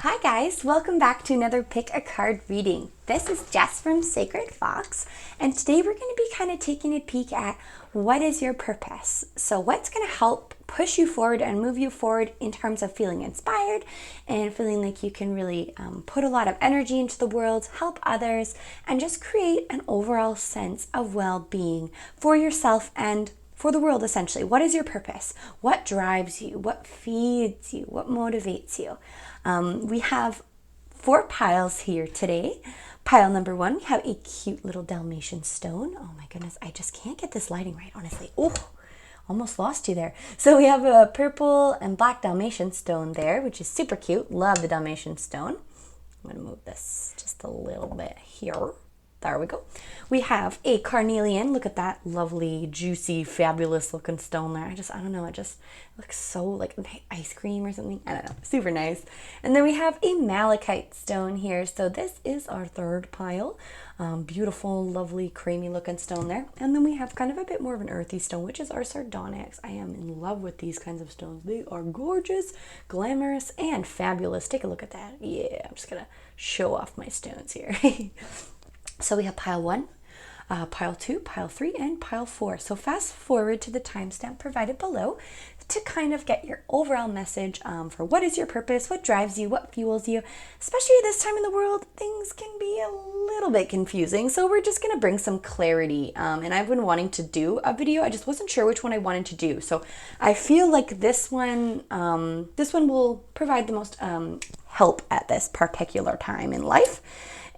Hi guys, welcome back to another Pick a Card reading. This is Jess from Sacred Fox, and today we're going to be kind of taking a peek at what is your purpose. So what's going to help push you forward and move you forward in terms of feeling inspired and feeling like you can really put a lot of energy into the world, help others, and just create an overall sense of well-being for yourself and for the world, essentially. What is your purpose? What drives you? What feeds you? What motivates you? We have 4 piles here today. Pile number 1, we have a cute little Dalmatian stone. Oh my goodness, I just can't get this lighting right, honestly. Oh, almost lost you there. So we have a purple and black Dalmatian stone there, which is super cute. Love the Dalmatian stone. I'm going to move this just a little bit here. There we go. We have a Carnelian. Look at that lovely, juicy, fabulous looking stone there. I don't know, it just looks so like ice cream or something. I don't know, super nice. And then we have a Malachite stone here. So this is our 3rd pile. Beautiful, lovely, creamy looking stone there. And then we have kind of a bit more of an earthy stone, which is our Sardonyx. I am in love with these kinds of stones. They are gorgeous, glamorous, and fabulous. Take a look at that. Yeah, I'm just gonna show off my stones here. So we have pile 1, pile 2, pile 3, and pile 4. So fast forward to the timestamp provided below to kind of get your overall message for what is your purpose, what drives you, what fuels you. Especially this time in the world, things can be a little bit confusing. So we're just going to bring some clarity. And I've been wanting to do a video. I just wasn't sure which one I wanted to do. So I feel like this one will provide the most help at this particular time in life.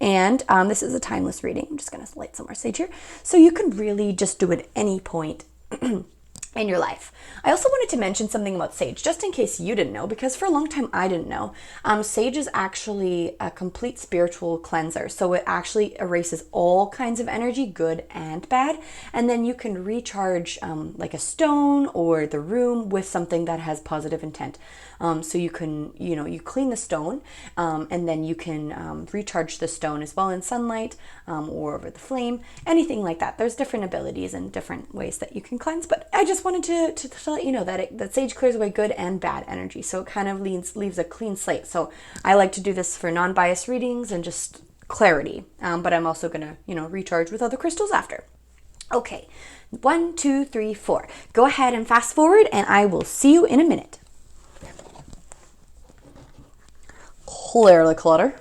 And this is a timeless reading. I'm just going to light some more sage here. So you can really just do it at any point in your life. I also wanted to mention something about sage, just in case you didn't know, because for a long time I didn't know. Sage is actually a complete spiritual cleanser. So it actually erases all kinds of energy, good and bad. And then you can recharge like a stone or the room with something that has positive intent. So you can, you clean the stone and then you can recharge the stone as well in sunlight or over the flame, anything like that. There's different abilities and different ways that you can cleanse, but I just wanted to let you know that sage clears away good and bad energy. So it kind of leaves a clean slate. So I like to do this for non-biased readings and just clarity, but I'm also going to, recharge with other crystals after. Okay, 1, 2, 3, 4. Go ahead and fast forward and I will see you in a minute. Clear the clutter.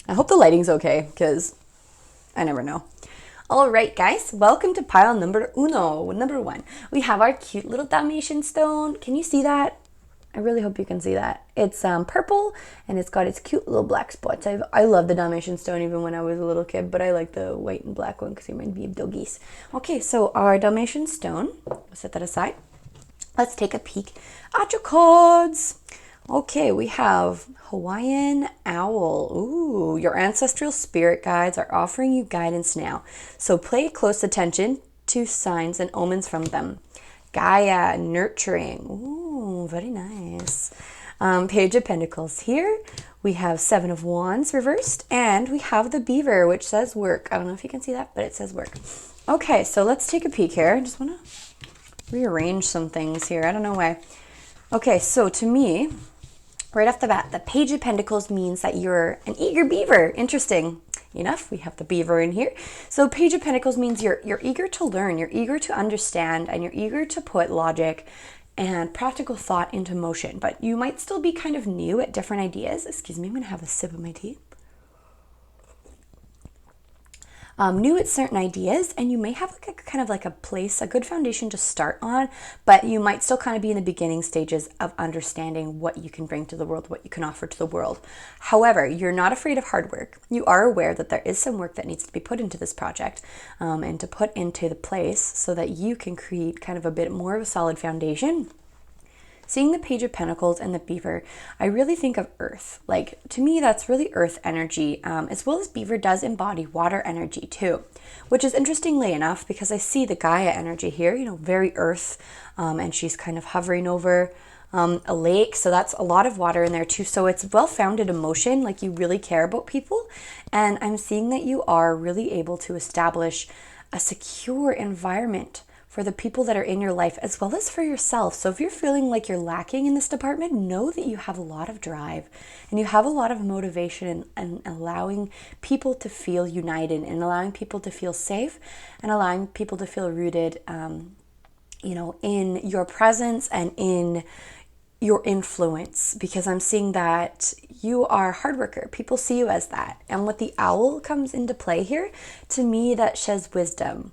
I hope the lighting's okay, because I never know. All right, guys, welcome to pile number 1. We have our cute little Dalmatian stone. Can you see that? I really hope you can see that. It's purple, and it's got its cute little black spots. I love the Dalmatian stone even when I was a little kid, but I like the white and black one because it reminds me of doggies. Okay, so our Dalmatian stone, we'll set that aside. Let's take a peek at your cards. Okay, we have Hawaiian Owl. Ooh, your ancestral spirit guides are offering you guidance now. So pay close attention to signs and omens from them. Gaia, nurturing. Ooh, very nice. Page of Pentacles here. We have 7 of Wands reversed. And we have the beaver, which says work. I don't know if you can see that, but it says work. Okay, so let's take a peek here. I just want to rearrange some things here. I don't know why. Okay, so to me, right off the bat, the Page of Pentacles means that you're an eager beaver. Interesting enough, we have the beaver in here. So Page of Pentacles means you're eager to learn, you're eager to understand, and you're eager to put logic and practical thought into motion. But you might still be kind of new at different ideas. Excuse me, I'm going to have a sip of my tea. New at certain ideas, and you may have like a place, a good foundation to start on, but you might still kind of be in the beginning stages of understanding what you can bring to the world, what you can offer to the world. However, you're not afraid of hard work. You are aware that there is some work that needs to be put into this project and to put into the place so that you can create kind of a bit more of a solid foundation. Seeing the Page of Pentacles and the beaver, I really think of earth. Like, to me, that's really earth energy, as well as beaver does embody water energy too, which is interestingly enough because I see the Gaia energy here, very earth, and she's kind of hovering over a lake. So that's a lot of water in there too. So it's well-founded emotion, like you really care about people. And I'm seeing that you are really able to establish a secure environment for the people that are in your life, as well as for yourself. So if you're feeling like you're lacking in this department, know that you have a lot of drive and you have a lot of motivation, and allowing people to feel united and allowing people to feel safe and allowing people to feel rooted, in your presence and in your influence, because I'm seeing that you are a hard worker. People see you as that. And what the owl comes into play here, to me, that says wisdom.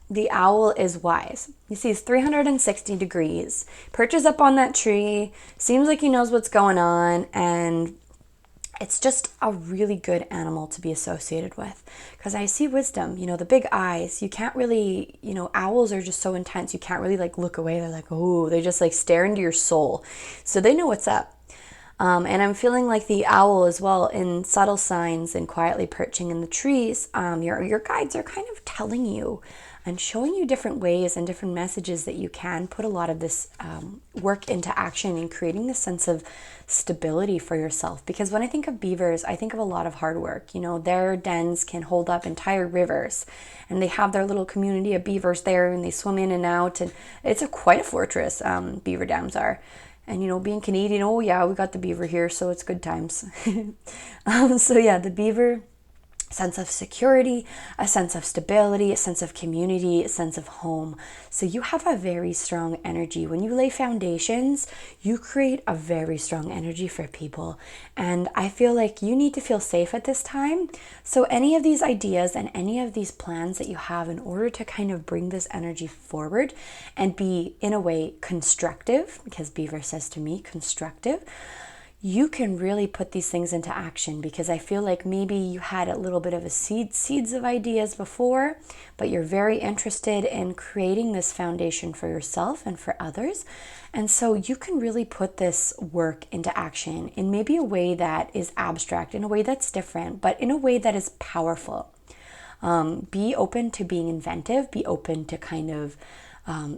The owl is wise. He sees 360 degrees, perches up on that tree, seems like he knows what's going on, and it's just a really good animal to be associated with, because I see wisdom, the big eyes. You can't really, owls are just so intense. You can't really look away. They're like, oh, they just stare into your soul. So they know what's up. And I'm feeling like the owl as well, in subtle signs and quietly perching in the trees. Your guides are kind of telling you and showing you different ways and different messages that you can put a lot of this work into action in creating this sense of stability for yourself. Because when I think of beavers, I think of a lot of hard work. Their dens can hold up entire rivers, and they have their little community of beavers there, and they swim in and out, and it's quite a fortress, beaver dams are. And being Canadian, oh yeah, we got the beaver here, so it's good times. So yeah, the beaver, sense of security, a sense of stability, a sense of community, a sense of home. So you have a very strong energy. When you lay foundations, you create a very strong energy for people. And I feel like you need to feel safe at this time. So any of these ideas and any of these plans that you have, in order to kind of bring this energy forward and be, in a way, constructive, because Beaver says to me, constructive, you can really put these things into action. Because I feel like maybe you had a little bit of a seeds of ideas before, but you're very interested in creating this foundation for yourself and for others. And so you can really put this work into action in maybe a way that is abstract, in a way that's different, but in a way that is powerful. Be open to being inventive, be open to kind of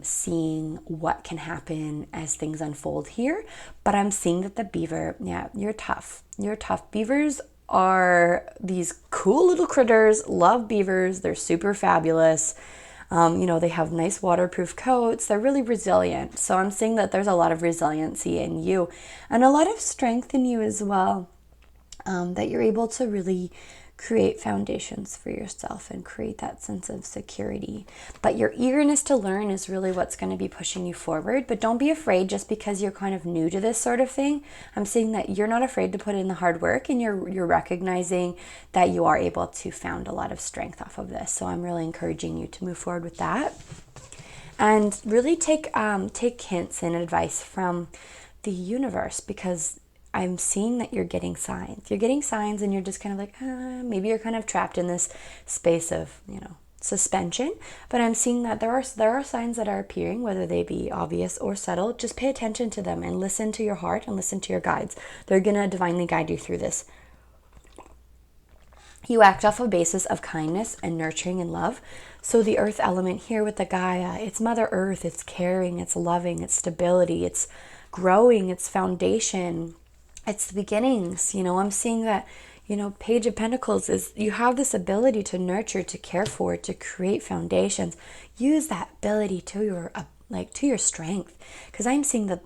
seeing what can happen as things unfold here. But I'm seeing that the beaver, yeah, you're tough. You're tough. Beavers are these cool little critters. Love beavers. They're super fabulous. They have nice waterproof coats. They're really resilient. So I'm seeing that there's a lot of resiliency in you and a lot of strength in you as well, that you're able to really create foundations for yourself and create that sense of security. But your eagerness to learn is really what's going to be pushing you forward. But don't be afraid just because you're kind of new to this sort of thing. I'm seeing that you're not afraid to put in the hard work, and you're recognizing that you are able to found a lot of strength off of this. So I'm really encouraging you to move forward with that. And really take hints and advice from the universe, because I'm seeing that you're getting signs. You're getting signs, and you're just kind of like, maybe you're kind of trapped in this space of, suspension. But I'm seeing that there are signs that are appearing, whether they be obvious or subtle. Just pay attention to them and listen to your heart and listen to your guides. They're going to divinely guide you through this. You act off a basis of kindness and nurturing and love. So the earth element here with the Gaia, it's Mother Earth, it's caring, it's loving, it's stability, it's growing, it's foundation. It's the beginnings. I'm seeing that, Page of Pentacles is, you have this ability to nurture, to care for, to create foundations. Use that ability to your strength. Because I'm seeing that,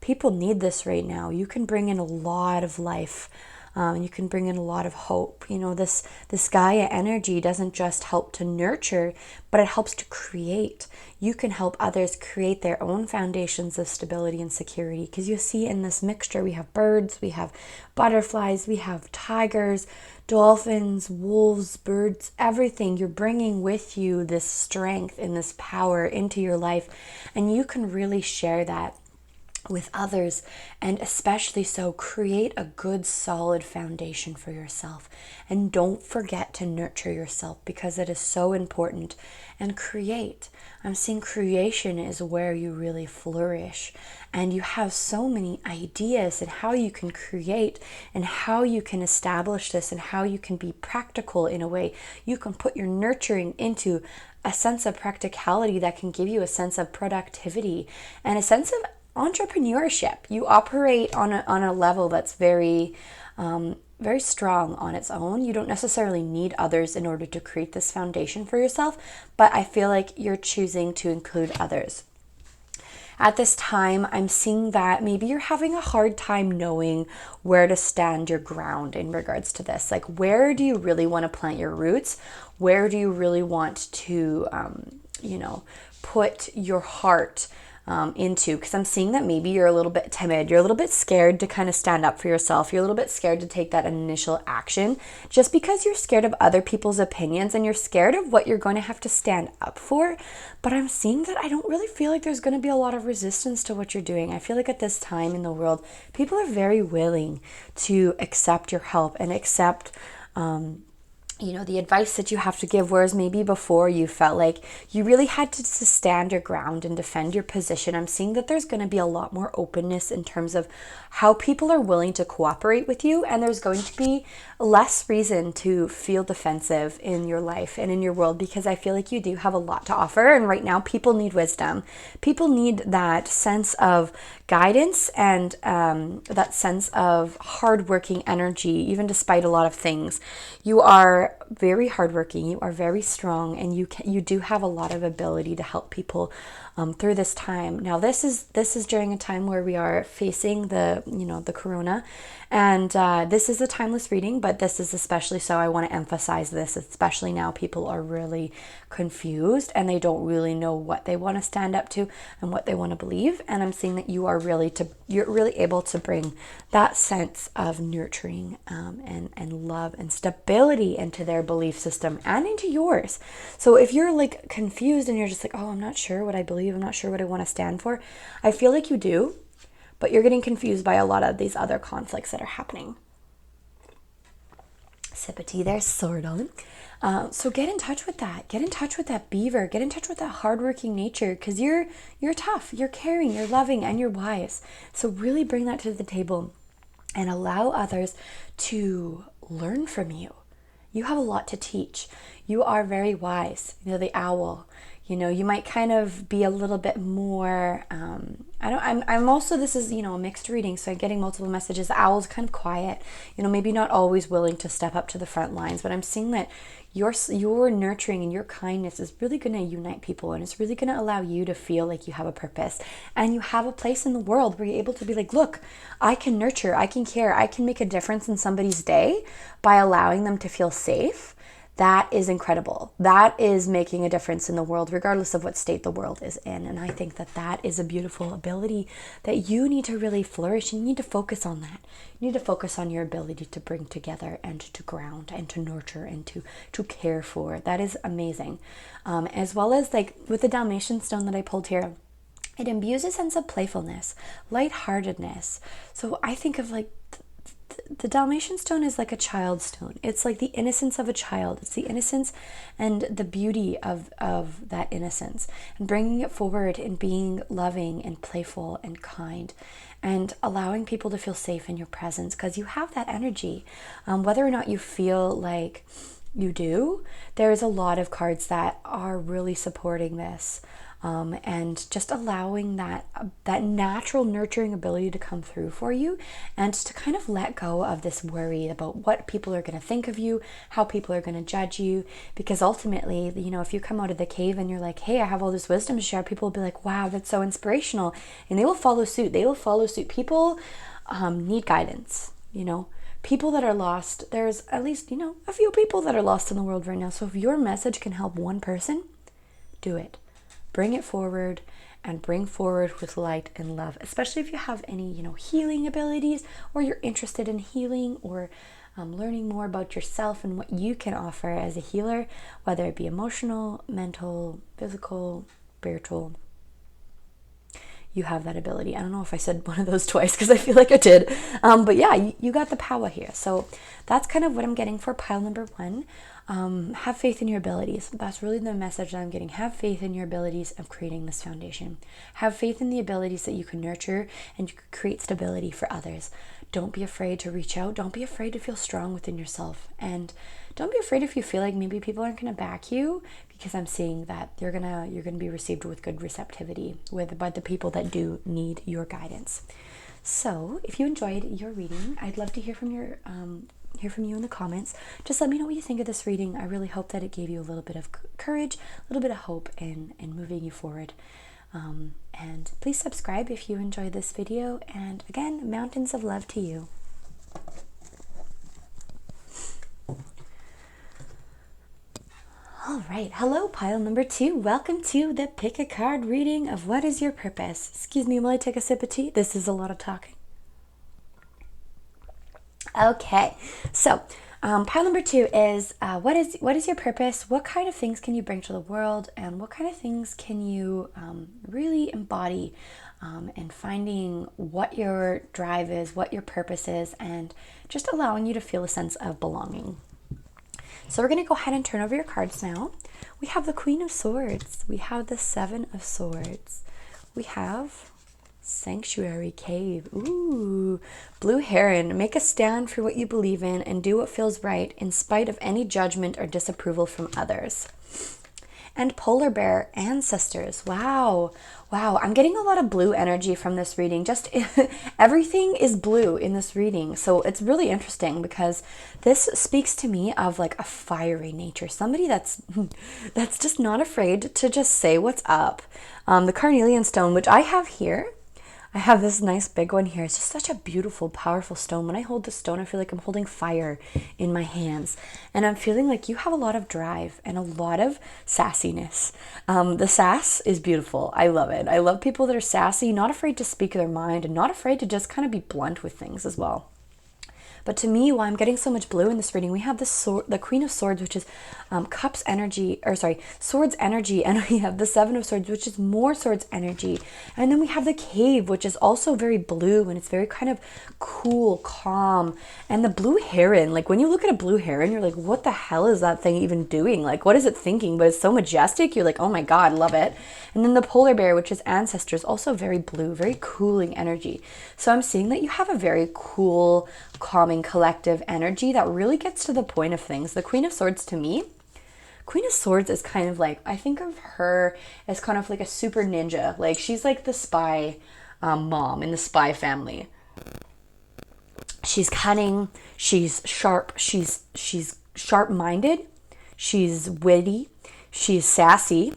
people need this right now. You can bring in a lot of life. You can bring in a lot of hope. This Gaia energy doesn't just help to nurture, but it helps to create. You can help others create their own foundations of stability and security. Because you see in this mixture, we have birds, we have butterflies, we have tigers, dolphins, wolves, birds, everything. You're bringing with you this strength and this power into your life. And you can really share that with others, and especially so create a good solid foundation for yourself. And don't forget to nurture yourself, because it is so important. And create. I'm seeing creation is where you really flourish, and you have so many ideas and how you can create and how you can establish this and how you can be practical in a way. You can put your nurturing into a sense of practicality that can give you a sense of productivity and a sense of entrepreneurship. You operate on a level that's very very strong on its own. You don't necessarily need others in order to create this foundation for yourself, but I feel like you're choosing to include others. At this time, I'm seeing that maybe you're having a hard time knowing where to stand your ground in regards to this. Like, where do you really want to plant your roots? Where do you really want to, put your heart into? Because I'm seeing that maybe you're a little bit timid. You're a little bit scared to kind of stand up for yourself. You're a little bit scared to take that initial action just because you're scared of other people's opinions and you're scared of what you're going to have to stand up for. But I'm seeing that I don't really feel like there's going to be a lot of resistance to what you're doing. I feel like at this time in the world, people are very willing to accept your help and accept the advice that you have to give, whereas maybe before you felt like you really had to stand your ground and defend your position. I'm seeing that there's going to be a lot more openness in terms of how people are willing to cooperate with you, and there's going to be less reason to feel defensive in your life and in your world, because I feel like you do have a lot to offer, and right now people need wisdom. People need that sense of guidance and that sense of hardworking energy, even despite a lot of things. You are very hardworking, you are very strong, and you do have a lot of ability to help people through this time. Now, this is during a time where we are facing the corona, and this is a timeless reading, but this is especially so. I want to emphasize this, especially now people are really confused and they don't really know what they want to stand up to and what they want to believe. And I'm seeing that you're really able to bring that sense of nurturing and love and stability into their belief system and into yours. So if you're like confused and you're just like, oh, I'm not sure what I believe, I'm not sure what I want to stand for, I feel like you do, but you're getting confused by a lot of these other conflicts that are happening. Sip of tea there, sword on. So get in touch with that. Get in touch with that beaver. Get in touch with that hardworking nature, because you're tough, you're caring, you're loving, and you're wise. So really bring that to the table and allow others to learn from you. You have a lot to teach. You are very wise. The owl. You might kind of be a little bit more, I'm also, this is, a mixed reading, so I'm getting multiple messages. The owl's kind of quiet, maybe not always willing to step up to the front lines, but I'm seeing that your nurturing and your kindness is really going to unite people, and it's really going to allow you to feel like you have a purpose and you have a place in the world where you're able to be like, look, I can nurture, I can care, I can make a difference in somebody's day by allowing them to feel safe. That is incredible. That is making a difference in the world, regardless of what state the world is in. And I think that is a beautiful ability that you need to really flourish. And you need to focus on that. You need to focus on your ability to bring together and to ground and to nurture and to care for. That is amazing. As well as like with the Dalmation stone that I pulled here, it imbues a sense of playfulness, lightheartedness. So I think of like the Dalmatian stone is like a child stone. It's like the innocence of a child. It's the innocence and the beauty of that innocence, and bringing it forward and being loving and playful and kind and allowing people to feel safe in your presence, because you have that energy. Whether or not you feel like you do, there's a lot of cards that are really supporting this. And just allowing that natural nurturing ability to come through for you, and to kind of let go of this worry about what people are going to think of you, how people are going to judge you. Because ultimately, if you come out of the cave and you're like, hey, I have all this wisdom to share, people will be like, wow, that's so inspirational. And they will follow suit. People need guidance, People that are lost, there's at least, a few people that are lost in the world right now. So if your message can help one person, do it. Bring it forward, and bring forward with light and love, especially if you have any, healing abilities, or you're interested in healing, or learning more about yourself and what you can offer as a healer, whether it be emotional, mental, physical, spiritual. You have that ability. I don't know if I said one of those twice, because I feel like I did. But yeah, you got the power here. So that's kind of what I'm getting for pile number 1. Have faith in your abilities. That's really the message that I'm getting. Have faith in your abilities of creating this foundation. Have faith in the abilities that you can nurture and you can create stability for others. Don't be afraid to reach out. Don't be afraid to feel strong within yourself. And don't be afraid if you feel like maybe people aren't going to back you, because I'm seeing that you're gonna be received with good receptivity by the people that do need your guidance. So if you enjoyed your reading, I'd love to hear from hear from you in the comments. Just let me know what you think of this reading. I really hope that it gave you a little bit of courage, a little bit of hope in moving you forward. And please subscribe if you enjoyed this video. And again, mountains of love to you. All right, hello pile number 2. Welcome to the pick a card reading of What is Your Purpose. Excuse me while I take a sip of tea. This is a lot of talking. Okay, so pile number 2 is what is your purpose? What kind of things can you bring to the world, and what kind of things can you really embody in finding what your drive is, what your purpose is, and just allowing you to feel a sense of belonging. So we're going to go ahead and turn over your cards now. We have the Queen of Swords. We have the Seven of Swords. We have Sanctuary Cave. Ooh, Blue Heron. Make a stand for what you believe in and do what feels right in spite of any judgment or disapproval from others. And Polar Bear, Ancestors. Wow. Wow, I'm getting a lot of blue energy from this reading. Just everything is blue in this reading. So it's really interesting because this speaks to me of like a fiery nature. Somebody that's just not afraid to just say what's up. The Carnelian stone, which I have here. I have this nice big one here. It's just such a beautiful, powerful stone. When I hold the stone, I feel like I'm holding fire in my hands. And I'm feeling like you have a lot of drive and a lot of sassiness. The sass is beautiful. I love it. I love people that are sassy, not afraid to speak their mind, and not afraid to just kind of be blunt with things as well. But to me, why I'm getting so much blue in this reading, we have the Queen of Swords, which is Swords energy, and we have the Seven of Swords, which is more Swords energy. And then we have the Cave, which is also very blue, and it's very kind of cool, calm. And the Blue Heron, like when you look at a blue heron, you're like, what the hell is that thing even doing? Like, what is it thinking? But it's so majestic. You're like, oh my God, love it. And then the Polar Bear, which is Ancestors, also very blue, very cooling energy. So I'm seeing that you have a very cool, calming, collective energy that really gets to the point of things. The Queen of Swords, to me, Queen of Swords is kind of like, I think of her as kind of like a super ninja. Like she's like the spy mom in the spy family. She's cunning, she's sharp, she's sharp-minded, she's witty, she's sassy,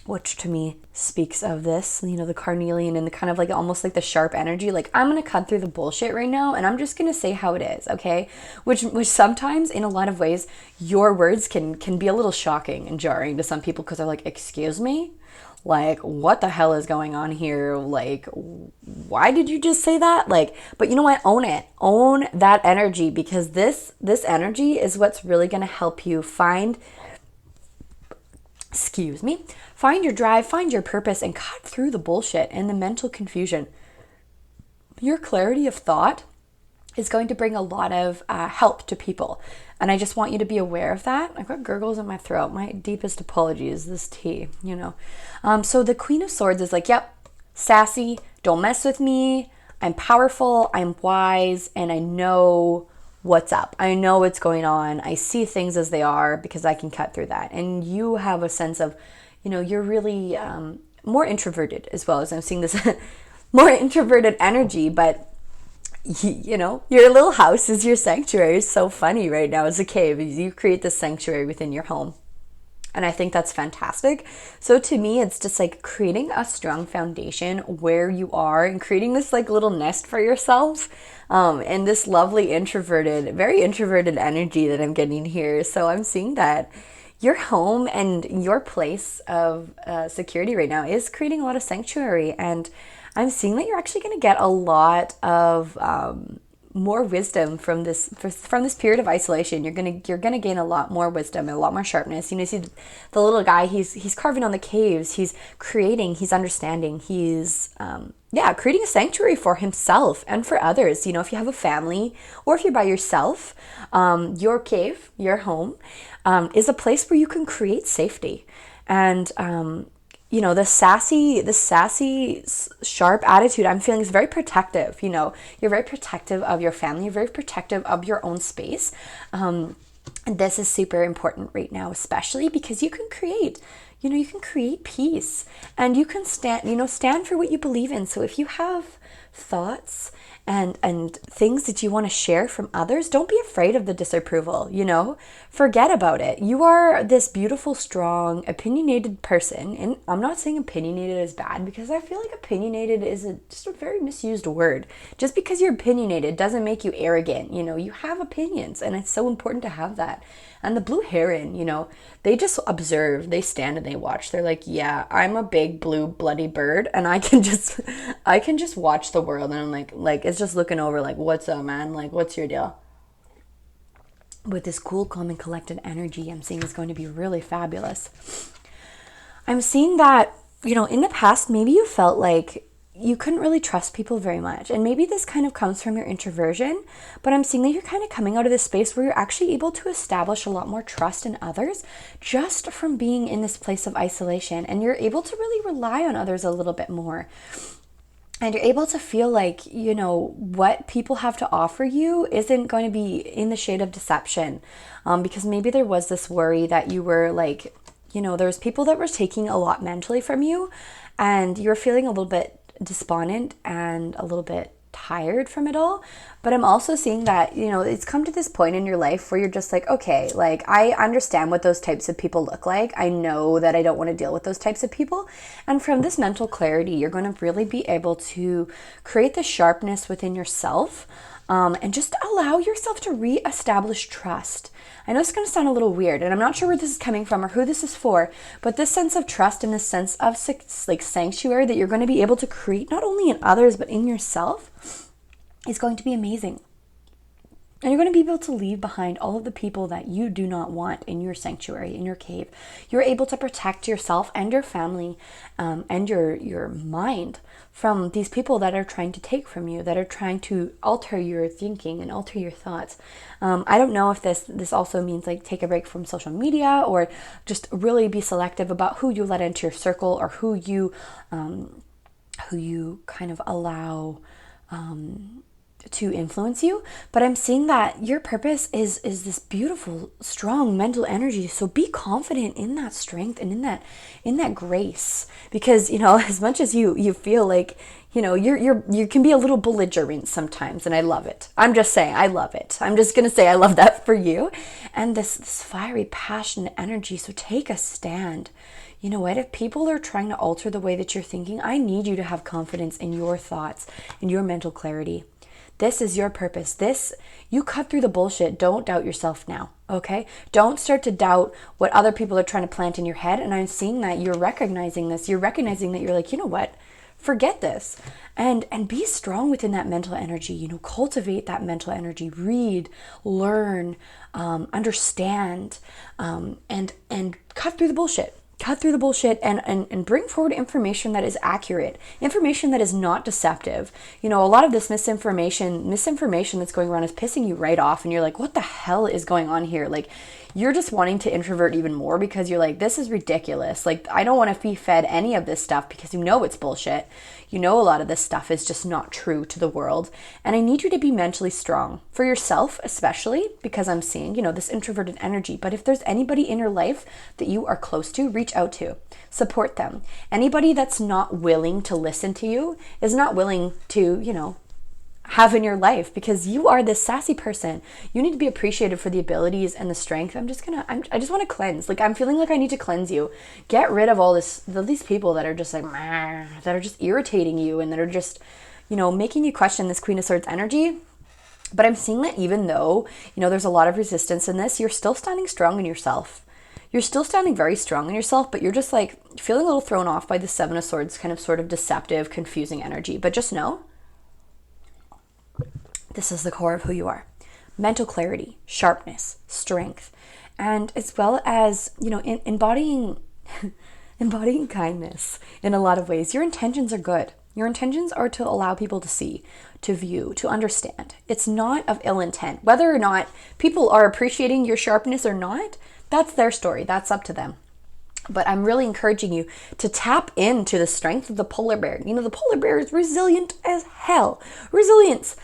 which to me speaks of this, you know, the Carnelian and the kind of like almost like the sharp energy. Like, I'm going to cut through the bullshit right now and I'm just going to say how it is, okay? Which sometimes in a lot of ways, your words can be a little shocking and jarring to some people because they're like, excuse me? Like, what the hell is going on here? Like, why did you just say that? Like, but you know what? Own it. Own that energy, because this energy is what's really going to help you find your drive, find your purpose, and cut through the bullshit and the mental confusion. Your clarity of thought is going to bring a lot of help to people. And I just want you to be aware of that. I've got gurgles in my throat. My deepest apologies, this tea, you know. So the Queen of Swords is like, yep, sassy, don't mess with me. I'm powerful, I'm wise, and I know what's up. I know what's going on. I see things as they are because I can cut through that. And you have a sense of, you know, you're really more introverted as well, as I'm seeing this more introverted energy, but you know, your little house is your sanctuary. It's so funny right now. It's a cave. You create this sanctuary within your home. And I think that's fantastic. So to me, it's just like creating a strong foundation where you are and creating this like little nest for yourself. And this lovely very introverted energy that I'm getting here. So I'm seeing that your home and your place of security right now is creating a lot of sanctuary. And I'm seeing that you're actually going to get a lot of more wisdom from this period of isolation. You're gonna gain a lot more wisdom and a lot more sharpness. You know, see the little guy, he's carving on the caves, he's creating, he's understanding, he's creating a sanctuary for himself and for others. You know, if you have a family or if you're by yourself, your cave, your home, is a place where you can create safety. And you know, the sassy, sharp attitude I'm feeling is very protective. You know, you're very protective of your family. You're very protective of your own space. And this is super important right now, especially because you can create peace, and you can stand for what you believe in. So if you have thoughts and things that you want to share from others, don't be afraid of the disapproval, forget about it. You are this beautiful, strong, opinionated person. And I'm not saying opinionated is bad, because I feel like opinionated is just a very misused word. Just because you're opinionated doesn't make you arrogant. You have opinions, and it's so important to have that. And the blue heron, they just observe, they stand and they watch. They're like, yeah, I'm a big blue bloody bird, and I can just watch the world. And I'm like it's just looking over like, what's up, man? Like, what's your deal? With this cool, calm, and collected energy, I'm seeing is going to be really fabulous. I'm seeing that, in the past, maybe you felt like you couldn't really trust people very much. And maybe this kind of comes from your introversion, but I'm seeing that you're kind of coming out of this space where you're actually able to establish a lot more trust in others just from being in this place of isolation. And you're able to really rely on others a little bit more. And you're able to feel like, what people have to offer you isn't going to be in the shade of deception. Because maybe there was this worry that you were like, there's people that were taking a lot mentally from you, and you're feeling a little bit despondent and a little bit tired from it all. But I'm also seeing that, it's come to this point in your life where you're just like, okay, like I understand what those types of people look like. I know that I don't want to deal with those types of people. And from this mental clarity, you're going to really be able to create the sharpness within yourself, and just allow yourself to reestablish trust. I know it's going to sound a little weird, and I'm not sure where this is coming from or who this is for, but this sense of trust and this sense of like sanctuary that you're going to be able to create not only in others but in yourself is going to be amazing. And you're going to be able to leave behind all of the people that you do not want in your sanctuary, in your cave. You're able to protect yourself and your family, and your mind from these people that are trying to take from you, that are trying to alter your thinking and alter your thoughts. I don't know if this also means like take a break from social media, or just really be selective about who you let into your circle, or who you kind of allow to influence you. But I'm seeing that your purpose is this beautiful, strong mental energy. So be confident in that strength and in that grace, because as much as you feel like you can be a little belligerent sometimes, and I love it. I'm just saying I love it. I'm just gonna say I love that for you, and this fiery, passionate energy. So take a stand. You know what? If people are trying to alter the way that you're thinking, I need you to have confidence in your thoughts and your mental clarity. This is your purpose. You cut through the bullshit. Don't doubt yourself now, okay? Don't start to doubt what other people are trying to plant in your head. And I'm seeing that you're recognizing this. You're recognizing that you're like, you know what? Forget this. And be strong within that mental energy. Cultivate that mental energy. Read, learn, understand, and cut through the bullshit. Cut through the bullshit and bring forward information that is accurate, information that is not deceptive. A lot of this misinformation that's going around is pissing you right off, and you're like, what the hell is going on here? Like, you're just wanting to introvert even more because you're like, this is ridiculous. Like, I don't want to be fed any of this stuff because it's bullshit. A lot of this stuff is just not true to the world. And I need you to be mentally strong for yourself, especially because I'm seeing, this introverted energy. But if there's anybody in your life that you are close to, reach out to, support them. Anybody that's not willing to listen to you is not willing to, have in your life, because you are this sassy person. You need to be appreciated for the abilities and the strength. I just want to cleanse. Like, I'm feeling like I need to cleanse you. Get rid of all these people that are just like, that are just irritating you, and that are just, making you question this Queen of Swords energy. But I'm seeing that even though, there's a lot of resistance in this, you're still standing strong in yourself. You're still standing very strong in yourself, but you're just like feeling a little thrown off by the Seven of Swords, kind of sort of deceptive, confusing energy. But just know, this is the core of who you are. Mental clarity, sharpness, strength, and as well as, embodying kindness in a lot of ways. Your intentions are good. Your intentions are to allow people to see, to view, to understand. It's not of ill intent. Whether or not people are appreciating your sharpness or not, that's their story. That's up to them. But I'm really encouraging you to tap into the strength of the polar bear. The polar bear is resilient as hell. Resilience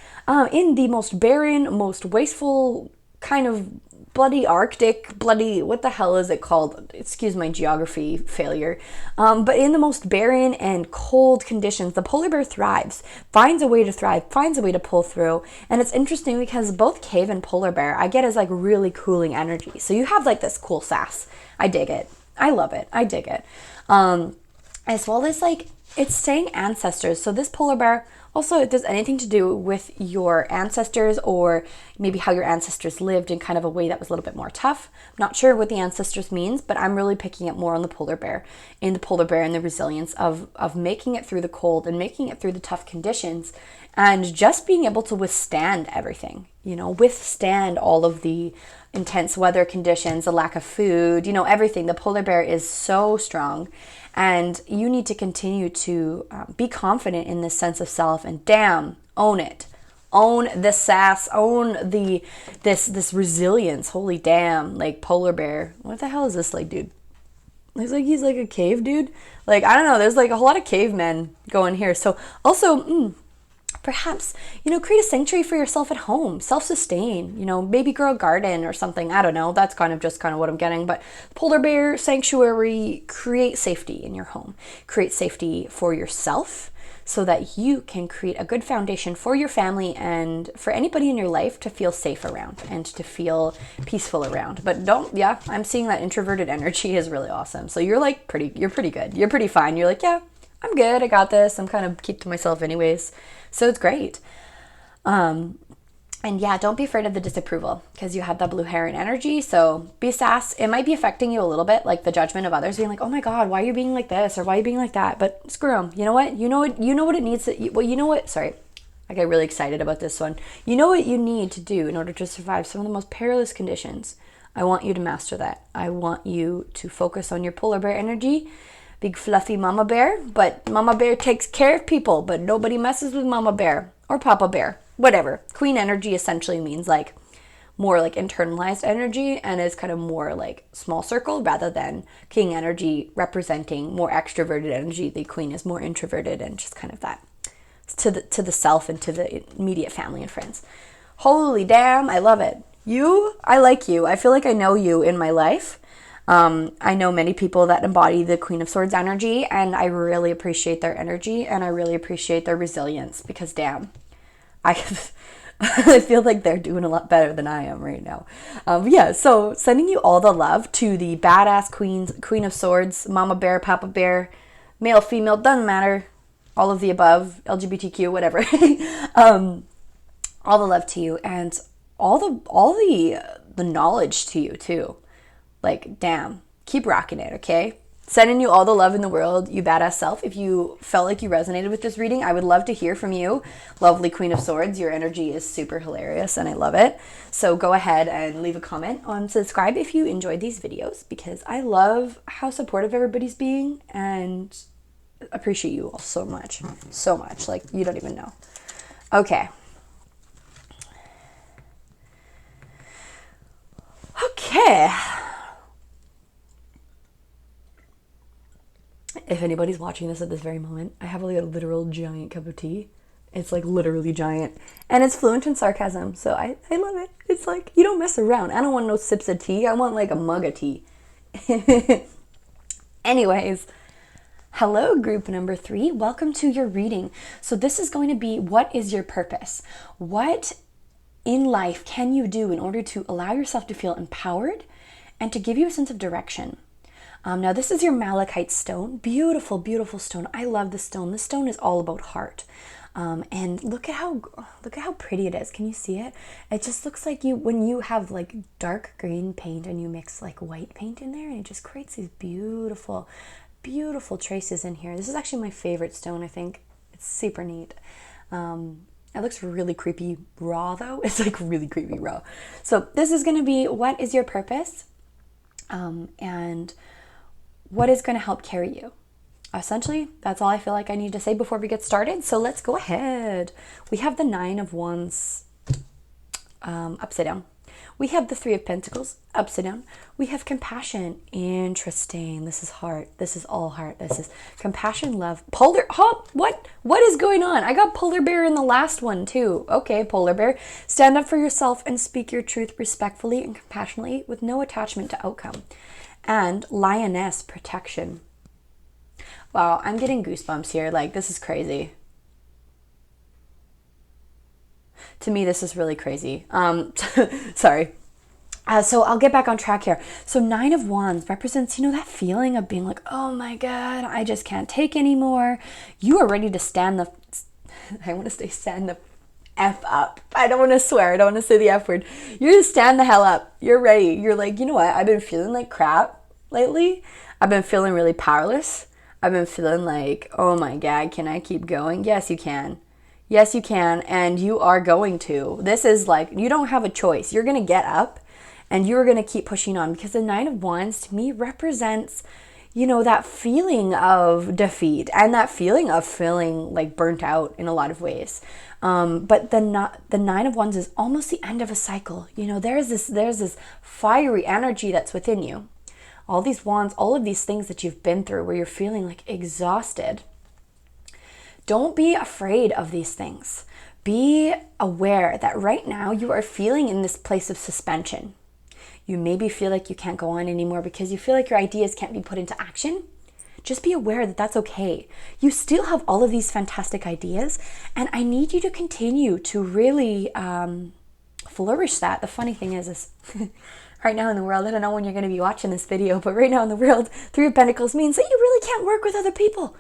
in the most barren, most wasteful kind of bloody Arctic, bloody, what the hell is it called? Excuse my geography failure. But in the most barren and cold conditions, the polar bear thrives, finds a way to thrive, finds a way to pull through. And it's interesting because both cave and polar bear I get as like really cooling energy. So you have like this cool sass. I dig it. I love it. I dig it. As well as like, it's saying ancestors. So this polar bear, also, if there's anything to do with your ancestors or maybe how your ancestors lived in kind of a way that was a little bit more tough. I'm not sure what the ancestors means, but I'm really picking up more on the polar bear and the resilience of making it through the cold and making it through the tough conditions and just being able to withstand everything, withstand all of the intense weather conditions, the lack of food, everything. The polar bear is so strong. And you need to continue to be confident in this sense of self and own it. Own the sass, own this resilience. Holy damn, like polar bear. What the hell is this like, dude? Looks like he's like a cave dude. Like, I don't know, there's like a whole lot of cavemen going here. So also, perhaps, create a sanctuary for yourself at home, self-sustain, maybe grow a garden or something. I don't know. That's kind of what I'm getting. But polar bear sanctuary, create safety in your home, create safety for yourself so that you can create a good foundation for your family and for anybody in your life to feel safe around and to feel peaceful around. But I'm seeing that introverted energy is really awesome. So you're you're pretty good. You're pretty fine. You're like, yeah, I'm good. I got this. I'm kind of keep to myself anyways. So it's great. And yeah, don't be afraid of the disapproval because you have that blue heron energy. So be sass. It might be affecting you a little bit, like the judgment of others being like, oh my God, why are you being like this? Or why are you being like that? But screw them. You know what? You know what it needs to, well, you know what? Sorry. I get really excited about this one. You know what you need to do in order to survive some of the most perilous conditions. I want you to master that. I want you to focus on your polar bear energy. Big fluffy mama bear, but mama bear takes care of people, but nobody messes with mama bear or papa bear, whatever. Queen energy essentially means like more like internalized energy and is kind of more like small circle rather than king energy representing more extroverted energy. The queen is more introverted and just kind of that to the self and to the immediate family and friends. Holy damn, I love it. I like you. I feel like I know you in my life. I know many people that embody the Queen of Swords energy, and I really appreciate their energy, and I really appreciate their resilience because, damn, I feel like they're doing a lot better than I am right now. So sending you all the love to the badass Queen of Swords, Mama Bear, Papa Bear, male, female, doesn't matter, all of the above, LGBTQ, whatever. All the love to you, and all the knowledge to you too. Like, damn, keep rocking it, okay? Sending you all the love in the world, you badass self. If you felt like you resonated with this reading, I would love to hear from you. Lovely Queen of Swords, your energy is super hilarious and I love it. So go ahead and leave a comment on subscribe if you enjoyed these videos because I love how supportive everybody's being and appreciate you all so much. So much. Like, you don't even know. Okay. Okay. If anybody's watching this at this very moment, I have like a literal giant cup of tea. It's like literally giant. And it's fluent in sarcasm. So I love it. It's like, you don't mess around. I don't want no sips of tea. I want like a mug of tea. Anyways, hello group number 3. Welcome to your reading. So this is going to be, what is your purpose? What in life can you do in order to allow yourself to feel empowered and to give you a sense of direction? Now this is your Malachite stone. Beautiful, beautiful stone. I love this stone. This stone is all about heart. And look at how pretty it is. Can you see it? It just looks like when you have like dark green paint and you mix like white paint in there, and it just creates these beautiful, beautiful traces in here. This is actually my favorite stone, I think. It's super neat. It looks really creepy raw though. It's like really creepy raw. So this is going to be, what is your purpose? And what is going to help carry you? Essentially, that's all I feel like I need to say before we get started. So let's go ahead. We have the 9 of Wands upside down. We have the Three of Pentacles, upside down. We have compassion. Interesting. This is heart. This is all heart. This is compassion, love. Polar, what is going on? I got polar bear in the last one too. Okay, polar bear. Stand up for yourself and speak your truth respectfully and compassionately with no attachment to outcome. And lioness, protection. Wow, I'm getting goosebumps here. Like, this is crazy. To me, this is really crazy. Sorry. So I'll get back on track here. So 9 of Wands represents, that feeling of being like, oh my God, I just can't take anymore. You are ready to stand the F up. I don't want to swear. I don't want to say the F word. You're to stand the hell up. You're ready. You're like, you know what? I've been feeling like crap lately. I've been feeling really powerless. I've been feeling like, oh my God, can I keep going? Yes, you can. Yes, you can, and you are going to. This is like, you don't have a choice. You're going to get up, and you're going to keep pushing on, because the 9 of Wands, to me, represents, that feeling of defeat, and that feeling of feeling, like, burnt out in a lot of ways. But the 9 of Wands is almost the end of a cycle. There's this fiery energy that's within you. All these wands, all of these things that you've been through, where you're feeling, like, exhausted. Don't be afraid of these things. Be aware that right now you are feeling in this place of suspension. You maybe feel like you can't go on anymore because you feel like your ideas can't be put into action. Just be aware that that's okay. You still have all of these fantastic ideas, and I need you to continue to really flourish that. The funny thing is right now in the world, I don't know when you're going to be watching this video, but right now in the world, 3 of Pentacles means that you really can't work with other people.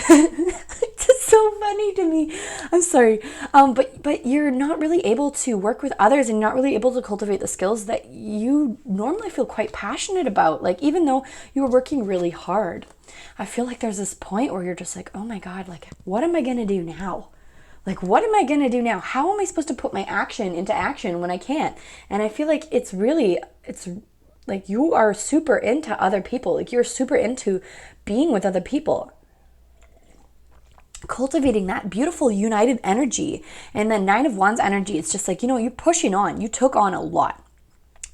It's just so funny to me. I'm sorry. But you're not really able to work with others, and not really able to cultivate the skills that you normally feel quite passionate about. Like, even though you were working really hard, I feel like there's this point where you're just like, oh my God, like, what am I going to do now? Like, what am I going to do now? How am I supposed to put my action into action when I can't? And I feel like it's like you are super into other people. Like, you're super into being with other people. Cultivating that beautiful united energy. And the 9 of Wands energy, it's just like, you're pushing on. You took on a lot.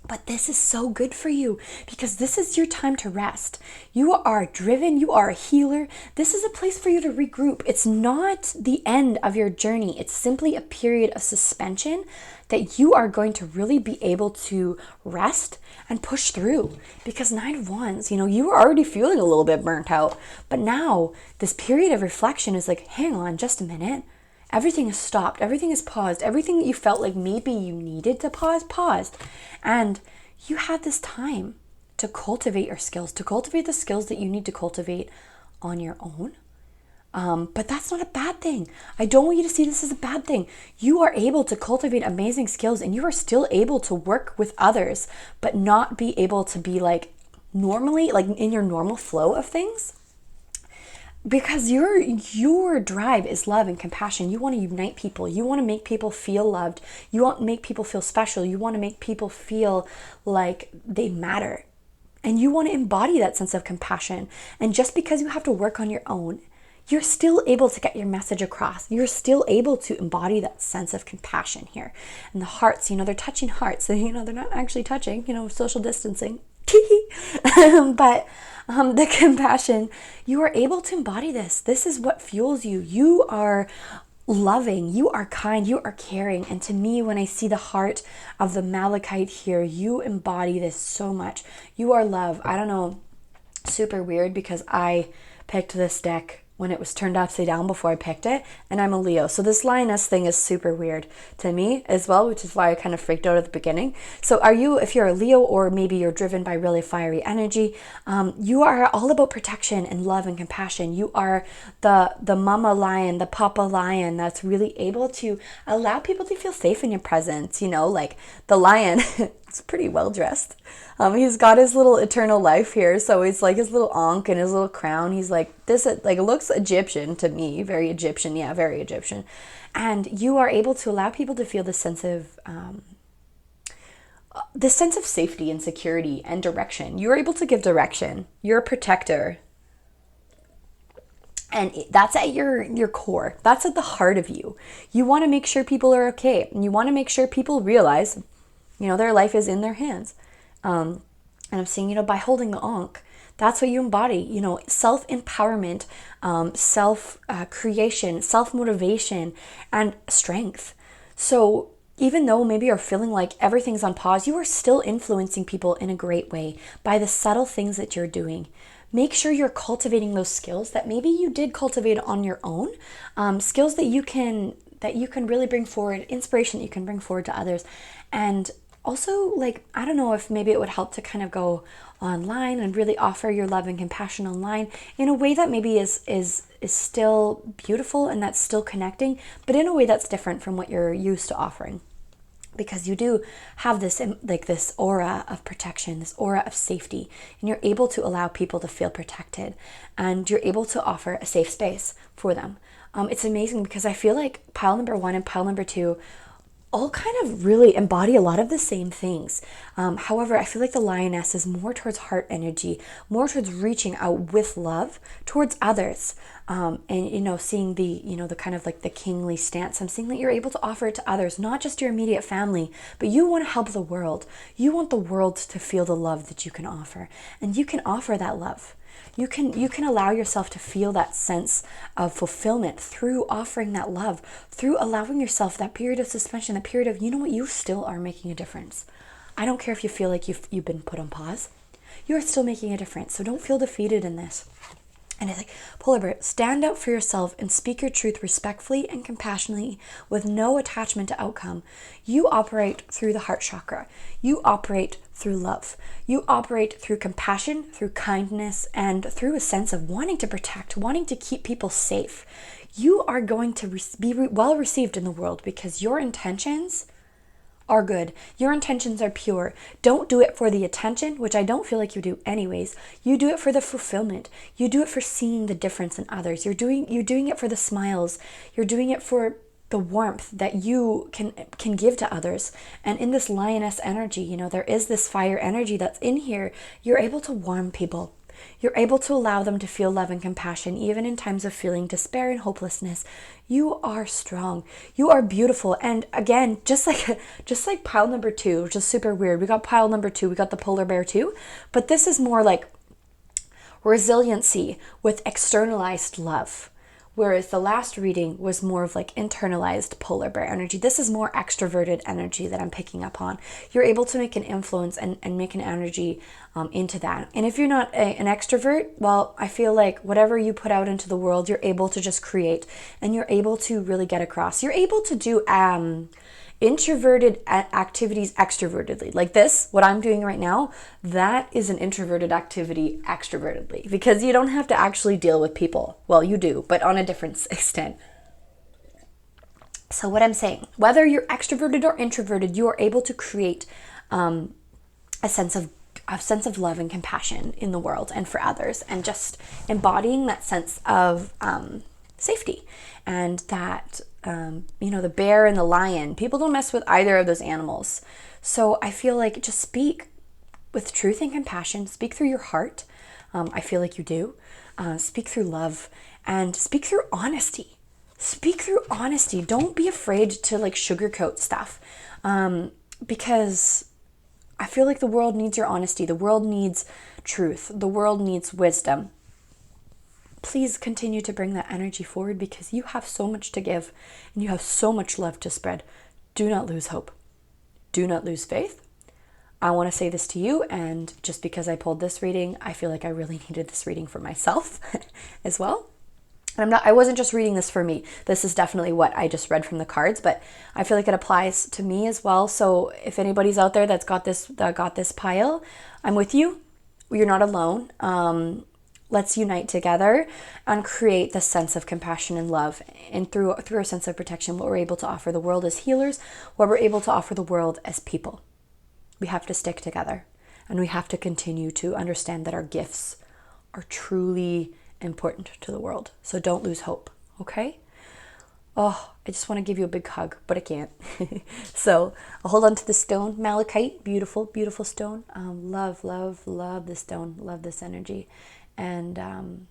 But this is so good for you, because this is your time to rest. You are driven. You are a healer. This is a place for you to regroup. It's not the end of your journey. It's simply a period of suspension that you are going to really be able to rest and push through. Because 9 of Wands, you were already feeling a little bit burnt out. But now this period of reflection is like, hang on just a minute. Everything is stopped. Everything is paused. Everything that you felt like maybe you needed to pause, paused. And you had this time to cultivate your skills, to cultivate the skills that you need to cultivate on your own. But that's not a bad thing. I don't want you to see this as a bad thing. You are able to cultivate amazing skills, and you are still able to work with others, but not be able to be like normally, like in your normal flow of things. Because your drive is love and compassion. You want to unite people. You want to make people feel loved. You want to make people feel special. You want to make people feel like they matter. And you want to embody that sense of compassion. And just because you have to work on your own, you're still able to get your message across. You're still able to embody that sense of compassion here. And the hearts, they're touching hearts. They're not actually touching, social distancing. But the compassion, you are able to embody this. This is what fuels you. You are loving, you are kind, you are caring. And to me, when I see the heart of the Malachite here, you embody this so much. You are love. I don't know, super weird, because I picked this deck when it was turned upside down before I picked it, and I'm a Leo. So this lioness thing is super weird to me as well, which is why I kind of freaked out at the beginning. So if you're a Leo, or maybe you're driven by really fiery energy, you are all about protection and love and compassion. You are the mama lion, the papa lion that's really able to allow people to feel safe in your presence. Like the lion, it's pretty well dressed. He's got his little eternal life here. So it's like his little ankh and his little crown. He's like this, like it looks Egyptian to me, very Egyptian. Yeah, very Egyptian. And you are able to allow people to feel this sense of safety and security and direction. You're able to give direction. You're a protector. And that's at your core. That's at the heart of you. You want to make sure people are okay. And you want to make sure people realize Their life is in their hands. And I'm saying, by holding the Ankh, that's what you embody, self-empowerment, self-creation, self-motivation, and strength. So even though maybe you're feeling like everything's on pause, you are still influencing people in a great way by the subtle things that you're doing. Make sure you're cultivating those skills that maybe you did cultivate on your own, skills that you can really bring forward, inspiration that you can bring forward to others. And also, like, I don't know if maybe it would help to kind of go online and really offer your love and compassion online in a way that maybe is still beautiful and that's still connecting, but in a way that's different from what you're used to offering. Because you do have this aura of protection, this aura of safety, and you're able to allow people to feel protected, and you're able to offer a safe space for them. It's amazing because I feel like pile number 1 and pile number 2 all kind of really embody a lot of the same things. However, I feel like the lioness is more towards heart energy, more towards reaching out with love towards others. And, seeing the kind of like the kingly stance, I'm seeing that you're able to offer it to others, not just your immediate family, but you want to help the world. You want the world to feel the love that you can offer, and you can offer that love. You can allow yourself to feel that sense of fulfillment through offering that love, through allowing yourself that period of suspension, that period of, you still are making a difference. I don't care if you feel like you've been put on pause. You are still making a difference. So don't feel defeated in this. And it's like, Polar Bear, stand up for yourself and speak your truth respectfully and compassionately with no attachment to outcome. You operate through the heart chakra. You operate through love. You operate through compassion, through kindness, and through a sense of wanting to protect, wanting to keep people safe. You are going to be well received in the world because your intentions are good. Your intentions are pure. Don't do it for the attention, which I don't feel like you do anyways. You do it for the fulfillment. You do it for seeing the difference in others. You're doing it for the smiles. You're doing it for the warmth that you can give to others. And in this lioness energy, there is this fire energy that's in here. You're able to warm people. You're able to allow them to feel love and compassion, even in times of feeling despair and hopelessness. You are strong. You are beautiful. And again, just like pile number 2, which is super weird. We got pile number 2. We got the polar bear too. But this is more like resiliency with externalized love. Whereas the last reading was more of like internalized polar bear energy. This is more extroverted energy that I'm picking up on. You're able to make an influence and make an energy into that. And if you're not an extrovert, well, I feel like whatever you put out into the world, you're able to just create and you're able to really get across. You're able to do introverted activities extrovertedly. Like this, what I'm doing right now, that is an introverted activity extrovertedly because you don't have to actually deal with people. Well, you do, but on a different extent. So what I'm saying, whether you're extroverted or introverted, you are able to create a sense of love and compassion in the world and for others, and just embodying that sense of safety and that the bear and the lion, people don't mess with either of those animals. So I feel like just speak with truth and compassion, speak through your heart. I feel like you do. Speak through love and speak through honesty. Speak through honesty. Don't be afraid to like sugarcoat stuff because I feel like the world needs your honesty. The world needs truth. The world needs wisdom. Please continue to bring that energy forward because you have so much to give and you have so much love to spread. Do not lose hope. Do not lose faith. I want to say this to you, and just because I pulled this reading, I feel like I really needed this reading for myself as well. And I wasn't just reading this for me. This is definitely what I just read from the cards, but I feel like it applies to me as well. So if anybody's out there that got this pile, I'm with you. You're not alone. Let's unite together and create this sense of compassion and love. And through a sense of protection, what we're able to offer the world as healers, what we're able to offer the world as people. We have to stick together. And we have to continue to understand that our gifts are truly important to the world. So don't lose hope, okay? Oh, I just want to give you a big hug, but I can't. So I'll hold on to the stone, Malachite, beautiful, beautiful stone. Love, love, love this stone, love this energy. And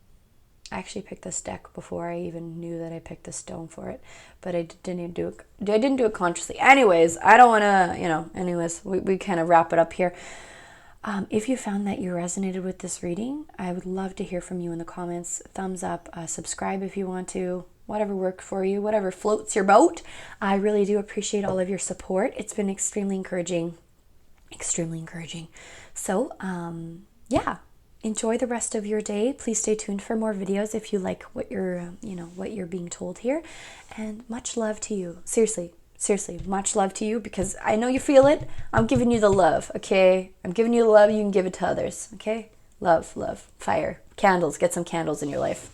I actually picked this deck before I even knew that I picked the stone for it, but I didn't do it consciously. Anyways, I don't want to, anyways, we kind of wrap it up here. If you found that you resonated with this reading, I would love to hear from you in the comments. Thumbs up, subscribe if you want to, whatever worked for you, whatever floats your boat. I really do appreciate all of your support. It's been extremely encouraging. So, yeah, enjoy the rest of your day. Please stay tuned for more videos if you like what you're being told here. And much love to you. Seriously, much love to you, because I know you feel it. I'm giving you the love, okay? I'm giving you the love. You can give it to others, okay? Love, fire, candles. Get some candles in your life.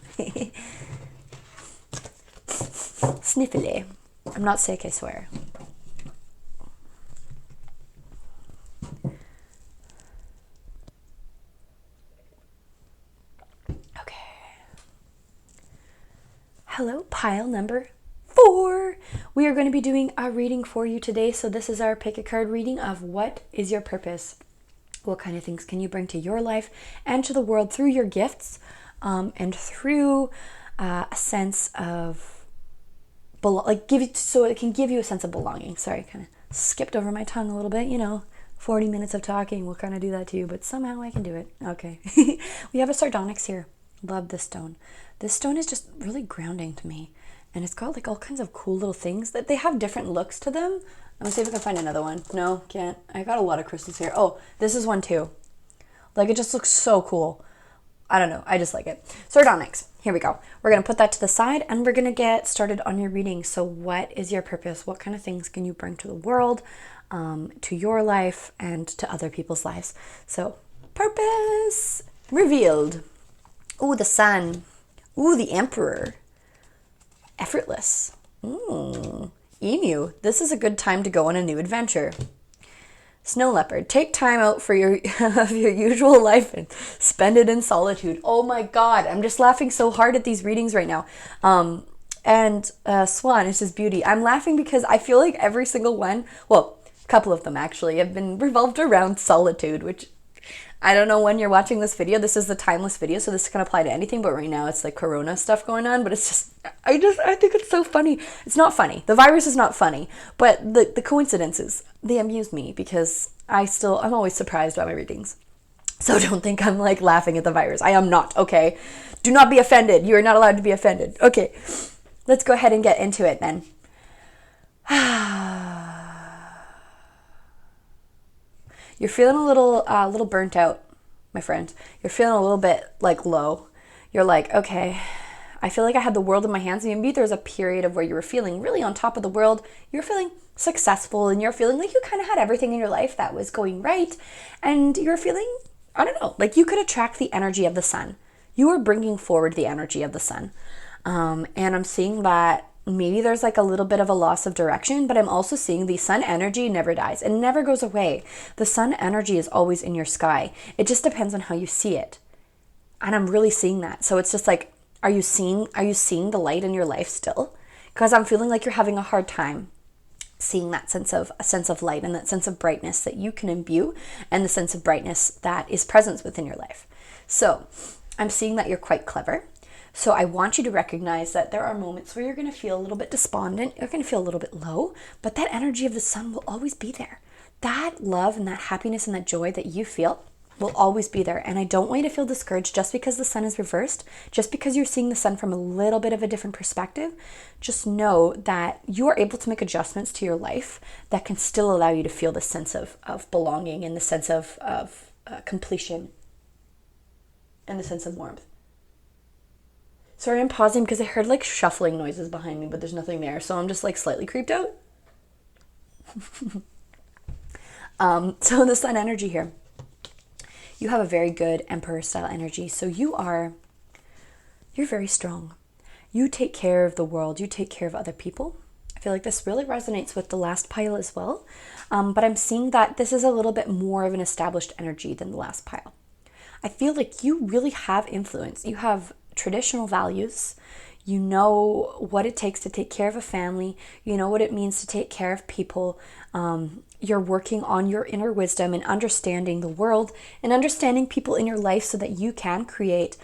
Sniffly. I'm not sick, I swear. Hello, pile number 4. We are going to be doing a reading for you today. So this is our pick a card reading of what is your purpose? What kind of things can you bring to your life and to the world through your gifts, and through a sense of so it can give you a sense of belonging. Sorry, kind of skipped over my tongue a little bit. 40 minutes of talking will kind of do that to you, but somehow I can do it. Okay. We have a Sardonyx here. Love this stone. This stone is just really grounding to me. And it's got like all kinds of cool little things that they have different looks to them. I'm gonna see if I can find another one. No, can't. I got a lot of crystals here. Oh, this is one too. Like, it just looks so cool. I don't know. I just like it. Sardonyx. Here we go. We're going to put that to the side and we're going to get started on your reading. So what is your purpose? What kind of things can you bring to the world, to your life, and to other people's lives? So, purpose revealed. Ooh, the sun. Ooh, the emperor. Effortless. Emu. This is a good time to go on a new adventure. Snow leopard. Take time out for your usual life and spend it in solitude. Oh my God, I'm just laughing so hard at these readings right now. And swan is just beauty. I'm laughing because I feel like every single one, well, a couple of them actually, have been revolved around solitude, which I don't know when you're watching this video. This is the timeless video, so this can apply to anything, but right now it's like Corona stuff going on, but it's just, I think it's so funny. It's not funny. The virus is not funny, but the coincidences, they amuse me because I'm always surprised by my readings. So don't think I'm like laughing at the virus. I am not, okay? Do not be offended. You are not allowed to be offended. Okay, let's go ahead and get into it then. You're feeling a little burnt out, my friend. You're feeling a little bit like low. You're like, okay, I feel like I had the world in my hands. Maybe there was a period of where you were feeling really on top of the world. You're feeling successful and you're feeling like you kind of had everything in your life that was going right. And you're feeling, I don't know, like you could attract the energy of the sun. You are bringing forward the energy of the sun. And I'm seeing that maybe there's like a little bit of a loss of direction, but I'm also seeing the sun energy never dies and never goes away. The sun energy is always in your sky. It just depends on how you see it. And I'm really seeing that. So it's just like, are you seeing the light in your life still? Because I'm feeling like you're having a hard time seeing that sense of light and that sense of brightness that you can imbue, and the sense of brightness that is present within your life. So I'm seeing that you're quite clever. So I want you to recognize that there are moments where you're going to feel a little bit despondent, you're going to feel a little bit low, but that energy of the sun will always be there. That love and that happiness and that joy that you feel will always be there. And I don't want you to feel discouraged just because the sun is reversed, just because you're seeing the sun from a little bit of a different perspective. Just know that you are able to make adjustments to your life that can still allow you to feel the sense of belonging and the sense of completion and the sense of warmth. Sorry, I'm pausing because I heard like shuffling noises behind me, but there's nothing there. So I'm just like slightly creeped out. So the sun energy here. You have a very good emperor style energy. So you're very strong. You take care of the world. You take care of other people. I feel like this really resonates with the last pile as well. But I'm seeing that this is a little bit more of an established energy than the last pile. I feel like you really have influence. You have traditional values. You know what it takes to take care of a family. You know what it means to take care of people. You're working on your inner wisdom and understanding the world and understanding people in your life so that you can create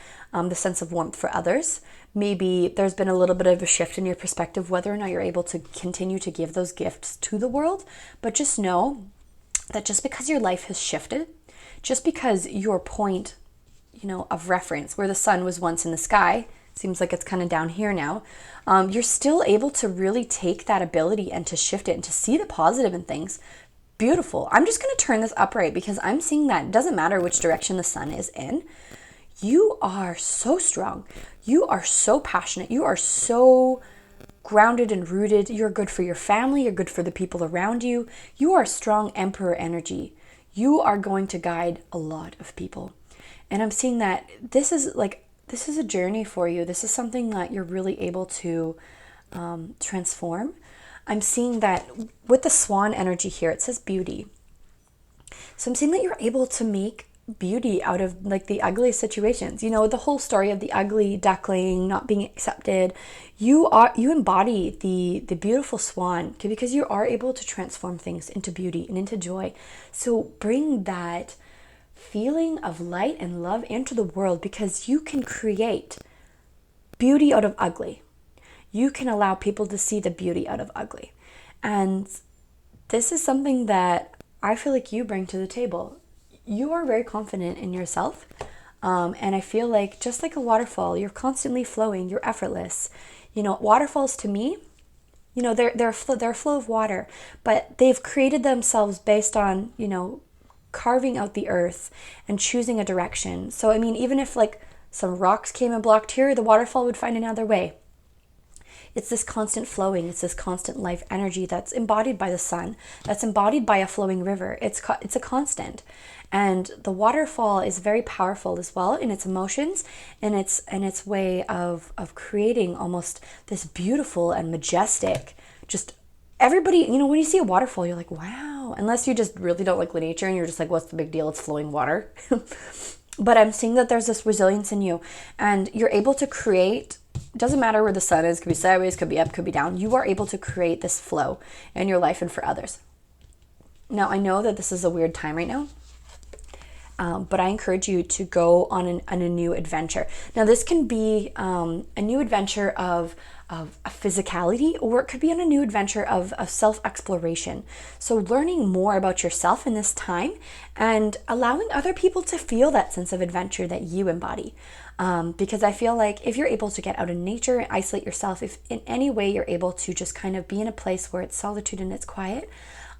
the sense of warmth for others. Maybe there's been a little bit of a shift in your perspective, whether or not you're able to continue to give those gifts to the world. But just know that just because your life has shifted, just because your point, of reference, where the sun was once in the sky, seems like it's kind of down here now, you're still able to really take that ability and to shift it and to see the positive in things. Beautiful. I'm just going to turn this upright because I'm seeing that it doesn't matter which direction the sun is in. You are so strong. You are so passionate. You are so grounded and rooted. You're good for your family. You're good for the people around you. You are strong emperor energy. You are going to guide a lot of people. And I'm seeing that this is a journey for you. This is something that you're really able to transform. I'm seeing that with the swan energy here, it says beauty. So I'm seeing that you're able to make beauty out of the ugliest situations. The whole story of the ugly duckling not being accepted. You embody the beautiful swan, okay, because you are able to transform things into beauty and into joy. So bring that feeling of light and love into the world, because you can create beauty out of ugly. You can allow people to see the beauty out of ugly. And this is something that I feel like you bring to the table. You are very confident in yourself. And I feel like just like a waterfall, you're constantly flowing, you're effortless. Waterfalls to me, they're a flow of water, but they've created themselves based on, carving out the earth and choosing a direction. So, even if some rocks came and blocked here, the waterfall would find another way. It's this constant flowing. It's this constant life energy that's embodied by the sun, that's embodied by a flowing river. It's a constant. And the waterfall is very powerful as well in its emotions and its way of creating almost this beautiful and majestic, just everybody, when you see a waterfall, you're like, wow. Unless you just really don't like nature and you're just like, what's the big deal? It's flowing water. But I'm seeing that there's this resilience in you and you're able to create. It doesn't matter where the sun is, could be sideways, could be up, could be down. You are able to create this flow in your life and for others. Now, I know that this is a weird time right now, but I encourage you to go on a new adventure. Now, this can be a new adventure of a physicality, or it could be on a new adventure of self-exploration. So learning more about yourself in this time and allowing other people to feel that sense of adventure that you embody. Because I feel like if you're able to get out in nature and isolate yourself, if in any way you're able to just kind of be in a place where it's solitude and it's quiet,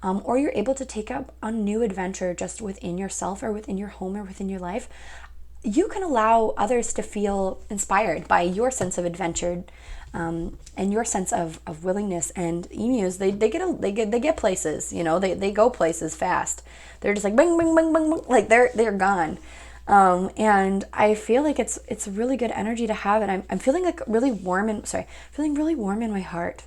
or you're able to take up a new adventure just within yourself or within your home or within your life, you can allow others to feel inspired by your sense of adventure and your sense of willingness. And emus, they get places, they go places fast. They're just like bang, bang, bang, bang, bang, like they're gone. And I feel like it's a really good energy to have, and I'm feeling really warm in my heart.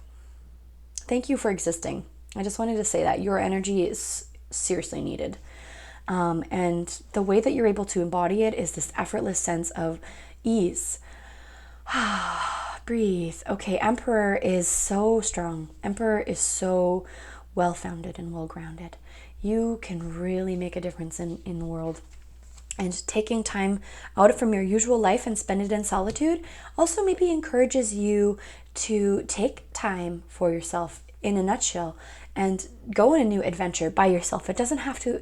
Thank you for existing. I just wanted to say that your energy is seriously needed. And the way that you're able to embody it is this effortless sense of ease. Breathe. Okay, Emperor is so strong. Emperor is so well-founded and well-grounded. You can really make a difference in the world. And taking time out from your usual life and spend it in solitude also maybe encourages you to take time for yourself, in a nutshell, and go on a new adventure by yourself. It doesn't have to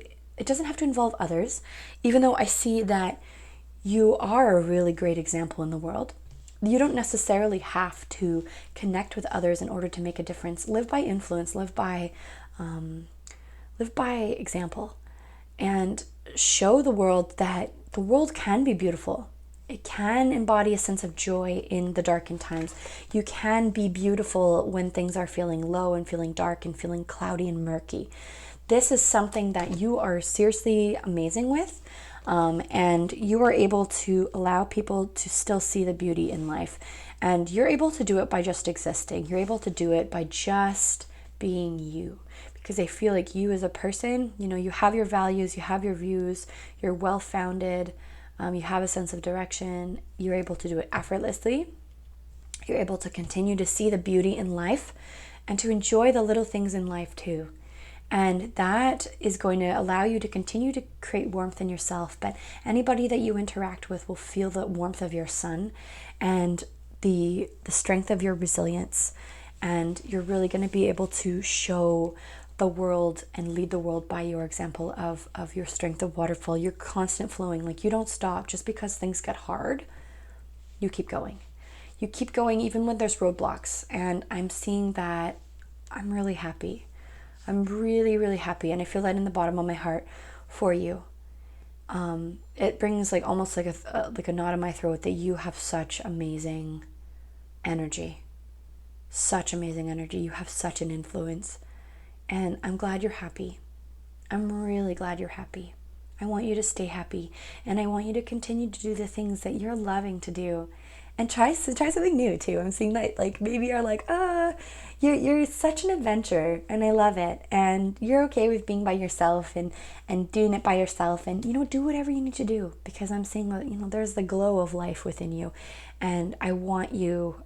involve others, even though I see that you are a really great example in the world. You don't necessarily have to connect with others in order to make a difference. Live by influence, live by example, and show the world that the world can be beautiful. It can embody a sense of joy in the darkened times. You can be beautiful when things are feeling low and feeling dark and feeling cloudy and murky. This is something that you are seriously amazing with, and you are able to allow people to still see the beauty in life. And you're able to do it by just existing. You're able to do it by just being you. Because I feel like you as a person, you have your values, you have your views, you're well-founded, you have a sense of direction, you're able to do it effortlessly, you're able to continue to see the beauty in life and to enjoy the little things in life too. And that is going to allow you to continue to create warmth in yourself. But anybody that you interact with will feel the warmth of your sun and the strength of your resilience. And you're really going to be able to show the world and lead the world by your example of your strength of waterfall, your constant flowing. Like, you don't stop just because things get hard. You keep going. You keep going even when there's roadblocks. And I'm seeing that. I'm really happy. I'm really, really happy. And I feel that in the bottom of my heart for you. It brings like almost like a knot in my throat that you have such amazing energy. Such amazing energy. You have such an influence. And I'm glad you're happy. I'm really glad you're happy. I want you to stay happy. And I want you to continue to do the things that you're loving to do. And try something new too. I'm seeing that like maybe you're like, you're such an adventurer, and I love it. And you're okay with being by yourself and doing it by yourself, and do whatever you need to do, because I'm seeing that there's the glow of life within you, and I want you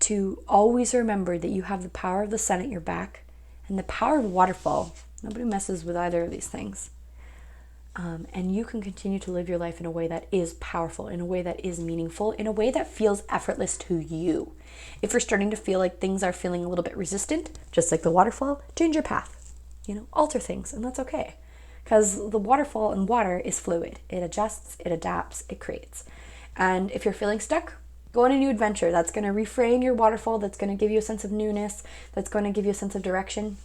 to always remember that you have the power of the sun at your back and the power of waterfall. Nobody messes with either of these things. And you can continue to live your life in a way that is powerful, in a way that is meaningful, in a way that feels effortless to you. If you're starting to feel like things are feeling a little bit resistant, just like the waterfall, change your path, alter things, and that's okay. Because the waterfall and water is fluid. It adjusts, it adapts, it creates. And if you're feeling stuck, go on a new adventure. That's going to reframe your waterfall, that's going to give you a sense of newness, that's going to give you a sense of direction.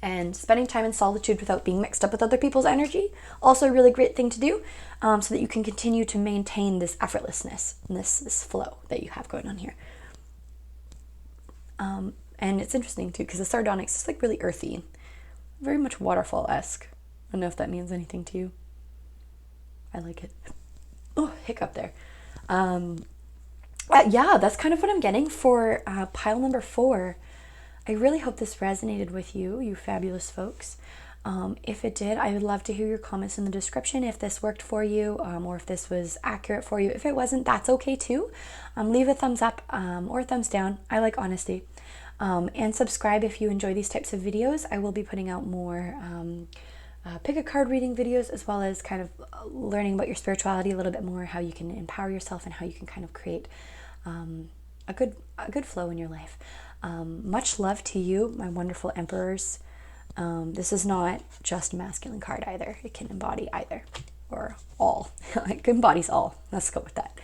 And spending time in solitude without being mixed up with other people's energy, also a really great thing to do, so that you can continue to maintain this effortlessness and this flow that you have going on here. And it's interesting too, because the Sardonyx is like really earthy, very much waterfall-esque. I don't know if that means anything to you. I like it. Oh, hiccup there. Yeah, that's kind of what I'm getting for pile number 4. I really hope this resonated with you, you fabulous folks. If it did, I would love to hear your comments in the description if this worked for you, or if this was accurate for you. If it wasn't, that's okay too. Leave a thumbs up or a thumbs down. I like honesty. And subscribe if you enjoy these types of videos. I will be putting out more pick a card reading videos, as well as kind of learning about your spirituality a little bit more, how you can empower yourself and how you can kind of create a good flow in your life. Much love to you, my wonderful emperors. This is not just a masculine card either. It can embody either, or all. It embodies all. Let's go with that.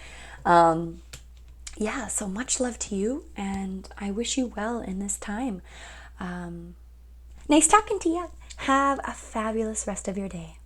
Yeah, so much love to you, and I wish you well in this time. Nice talking to you. Have a fabulous rest of your day.